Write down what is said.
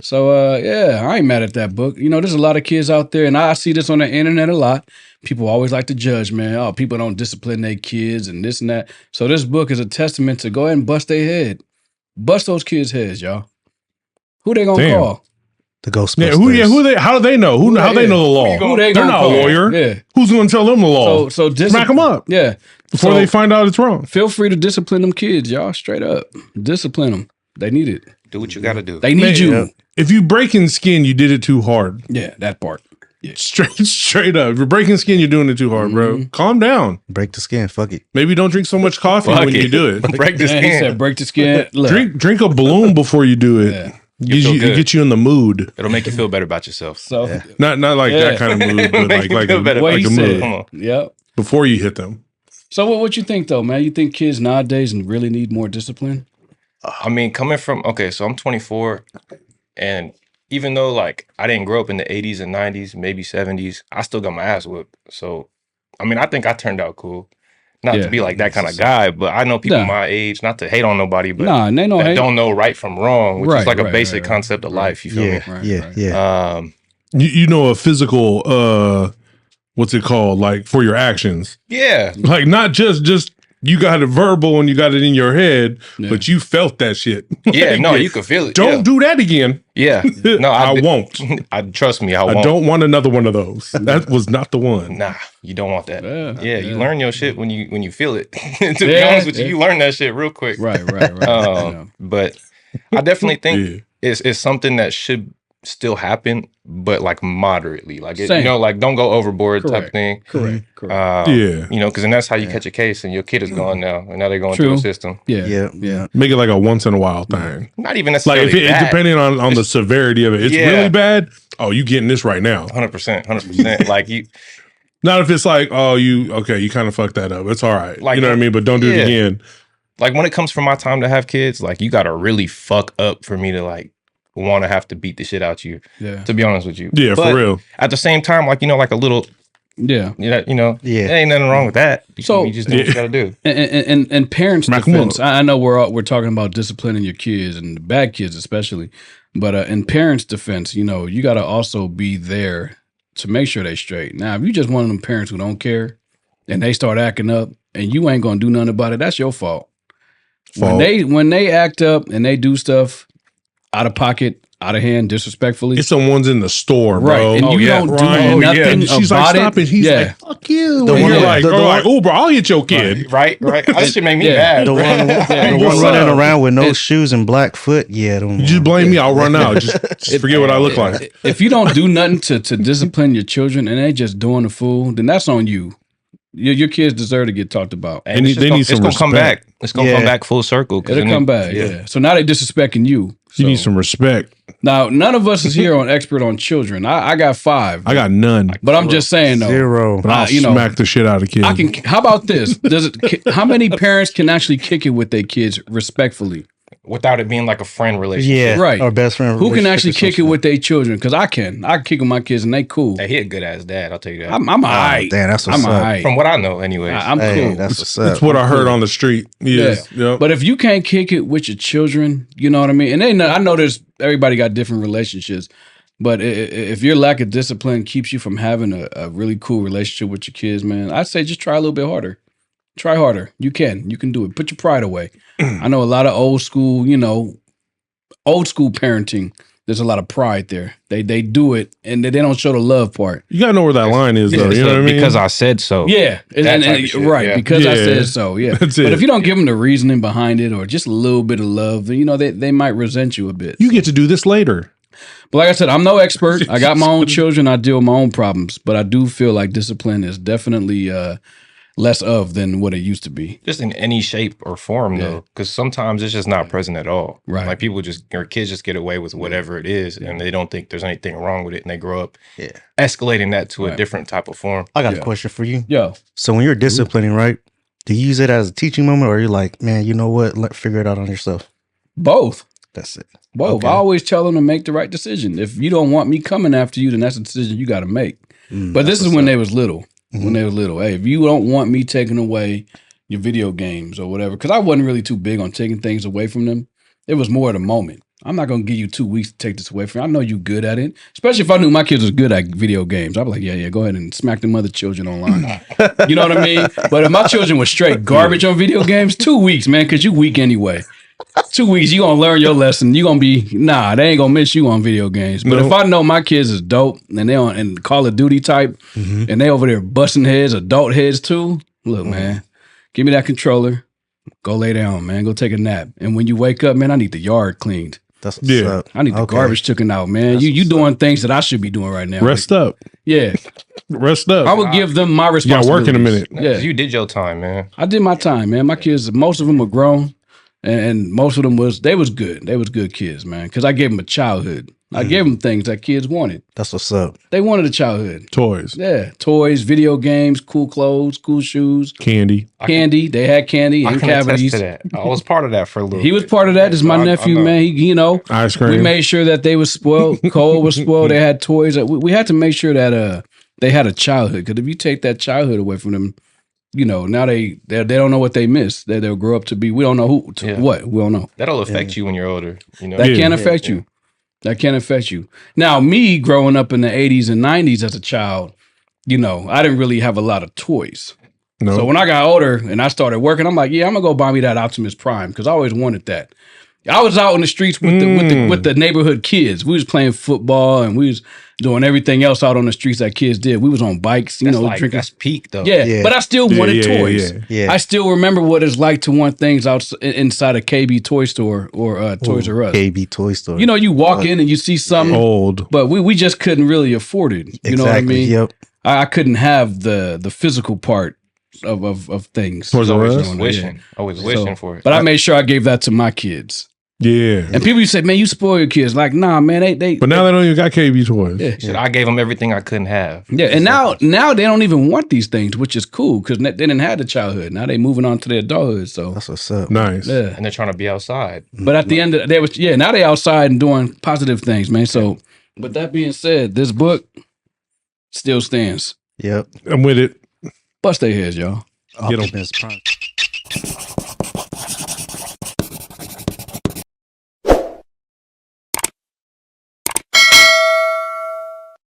So, yeah, I ain't mad at that book. You know, there's a lot of kids out there, and I see this on the internet a lot. People always like to judge, man. Oh, people don't discipline their kids and this and that. So this book is a testament to go ahead and bust their head. Bust those kids' heads, y'all. Who they gonna call? The Ghostbusters. Who they? How do they know? How they know the law? They're not a lawyer. Yeah. Who's going to tell them the law? So smack them up. Yeah. Before they find out it's wrong. Feel free to discipline them kids, y'all. Straight up, discipline them. They need it. Do what you got to do. They need you. Yeah. If you breaking skin, you did it too hard. Yeah, that part. Yeah. Straight up. If you're breaking skin, you're doing it too hard, bro. Calm down. Break the skin. Fuck it. Maybe don't drink so much coffee when you do it. Break the skin. He said break the skin. Drink a balloon before you do it. Yeah. Get you in the mood. It'll make you feel better about yourself. So not like that kind of mood, but like a mood. Come on. Yep. Before you hit them. So what you think though, man? You think kids nowadays really need more discipline? I mean, coming from so I'm 24, and even though like I didn't grow up in the 80s and 90s, maybe 70s, I still got my ass whipped. So I mean, I think I turned out cool. Not to be like that kind of guy, but I know people my age, not to hate on nobody, but they don't know right from wrong, which is like a basic concept of life. You feel me? Yeah. You know a physical what's it called? Like for your actions. Yeah. Like not just you got it verbal and you got it in your head, but you felt that shit. Yeah, no, you could feel it. Don't do that again. Yeah. No, I won't. Trust me, I won't. I don't want another one of those. That was not the one. Nah, you don't want that. Yeah, you yeah. learn your shit when you feel it. To be honest with you learn that shit real quick. Right. But I definitely think it's something that should still happen, but like moderately. Like you know, like don't go overboard type of thing. Correct. Yeah. You know, because then that's how you catch a case, and your kid is gone now, and now they're going through the system. Yeah. Make it like a once in a while thing. Not even necessarily like if depending on the severity of it. It's really bad. Oh, you getting this right now. 100%. Like you. Not if it's like, oh, you kind of fucked that up. It's all right. Like, you know what I mean? But don't do it again. Like when it comes from my time to have kids, like you got to really fuck up for me to like want to have to beat the shit out you. Yeah. To be honest with you. Yeah, but for real. At the same time, like, you know, like a little. Yeah. There ain't nothing wrong with that. So you just do what you got to do. And parents' defense, I know we're talking about disciplining your kids and the bad kids especially, but in parents' defense, you know, you got to also be there to make sure they straight. Now, if you just one of them parents who don't care and they start acting up and you ain't gonna do nothing about it, that's your fault. When they act up and they do stuff out of pocket, out of hand, disrespectfully, it's the ones in the store, bro. Right, and you don't do nothing She's about like, stop it. He's like, fuck you. And you're like, oh, bro, I'll hit your kid. Right. That shit make me mad. The one running around with no shoes and black foot. Yeah, you just blame me. I'll run out. Just forget what I look like. If you don't do nothing to discipline your children and they just doing the fool, then that's on you. Your kids deserve to get talked about. And they need some respect. Come back. It's gonna come back full circle. It'll come back. Yeah. So now they disrespecting you. You need some respect. Now, none of us is here on expert on children. I got 5. I got none. But I'm just saying though. 0. But I'll smack the shit out of kids. How about this? How many parents can actually kick it with their kids respectfully? Without it being like a friend relationship. Yeah. Right. Or best friend. Who can actually kick it with their children? Because I can. I can kick with my kids and they cool. Hey, he a good ass dad, I'll tell you that. I'm all right. Damn, that's what's up. From what I know, anyways. I'm cool. That's what's up. That's what I heard on the street. Yes. Yeah. But if you can't kick it with your children, you know what I mean? And I know everybody got different relationships. But if your lack of discipline keeps you from having a really cool relationship with your kids, man, I'd say just try a little bit harder. Try harder. You can do it. Put your pride away. I know a lot of old school parenting, there's a lot of pride there. They do it and they don't show the love part. You gotta know where that line is, though. You know what I mean? Because I said so. Yeah, right. Because I said so. Yeah, that's but it. if you don't give them the reasoning behind it or just a little bit of love, then they might resent you a bit. You get to do this later. But like I said, I'm no expert. I got my own children. I deal with my own problems. But I do feel like discipline is definitely less of than what it used to be. Just in any shape or form, though, because sometimes it's just not present at all. Right. Like your kids just get away with whatever it is, and they don't think there's anything wrong with it, and they grow up escalating that to a different type of form. I got a question for you. Yo. So when you're disciplining, right, do you use it as a teaching moment, or are you like, man, you know what? Figure it out on yourself? Both. That's it. Both. Okay. I always tell them to make the right decision. If you don't want me coming after you, then that's a decision you got to make. But this is when they was little. When they were little. Hey, if you don't want me taking away your video games or whatever, because I wasn't really too big on taking things away from them. It was more of the moment. I'm not gonna give you 2 weeks to take this away from you. I know you good at it. Especially if I knew my kids was good at video games. I'd be like, yeah, go ahead and smack them other children online. You know what I mean? But if my children were straight garbage on video games, 2 weeks, man, because you weak anyway. 2 weeks, you gonna learn your lesson. You gonna be they ain't gonna miss you on video games. But if I know my kids is dope and they on and Call of Duty type, and they over there busting heads, adult heads too. Look, man, give me that controller. Go lay down, man. Go take a nap. And when you wake up, man, I need the yard cleaned. That's what's up. I need the garbage taken out, man. That's You doing things that I should be doing right now. Rest up. Yeah. Rest up. I would give them my You got responsibility. work in a minute. Yeah. You did your time, man. I did my time, man. My kids, most of them were grown, and most of them was good. They was good kids, man. Because I gave them a childhood. I gave them things that kids wanted. That's what's up. They wanted a childhood. Toys. Yeah, toys, video games, cool clothes, cool shoes, Candy. They had candy I and can attest cavities. to that. I was part of that for a little. He was part of that. This is my So I nephew, know. man. He, Ice cream. we made sure that they was spoiled. Cole was spoiled. They had toys. We had to make sure that they had a childhood. Because if you take that childhood away from them, now they don't know what they missed. They'll grow up to be. We don't know what. We don't know. That'll affect you when you're older. That can affect you. That can affect you. Now, me growing up in the 80s and 90s as a child, I didn't really have a lot of toys. No. So when I got older and I started working, I'm like, yeah, I'm gonna go buy me that Optimus Prime because I always wanted that. I was out in the streets with the neighborhood kids. We was playing football and we was doing everything else out on the streets that kids did. We was on bikes, drinking. That's peak though. Yeah, but I still wanted toys. Yeah. I still remember what it's like to want things inside a KB toy store or Toys R Us. KB Toy Store. You walk in and you see something Old. but we just couldn't really afford it. You know what I mean? Yep. I couldn't have the physical part of things. Toys R Us? Always wishing for it. But I made sure I gave that to my kids. Yeah. And people used to say, man, you spoil your kids. Like, nah, man, they But now they don't even got KB toys. yeah. Shit, I gave them everything I couldn't have. Yeah, and now they don't even want these things, which is cool because they didn't have the childhood. Now they moving on to their adulthood. So That's what's up. Nice. yeah. And they're trying to be outside. But at the end of now they outside and doing positive things, man. So with that being said, this book still stands. Yep. I'm with it. Bust their heads, y'all. Get 'em. Optimus Prime.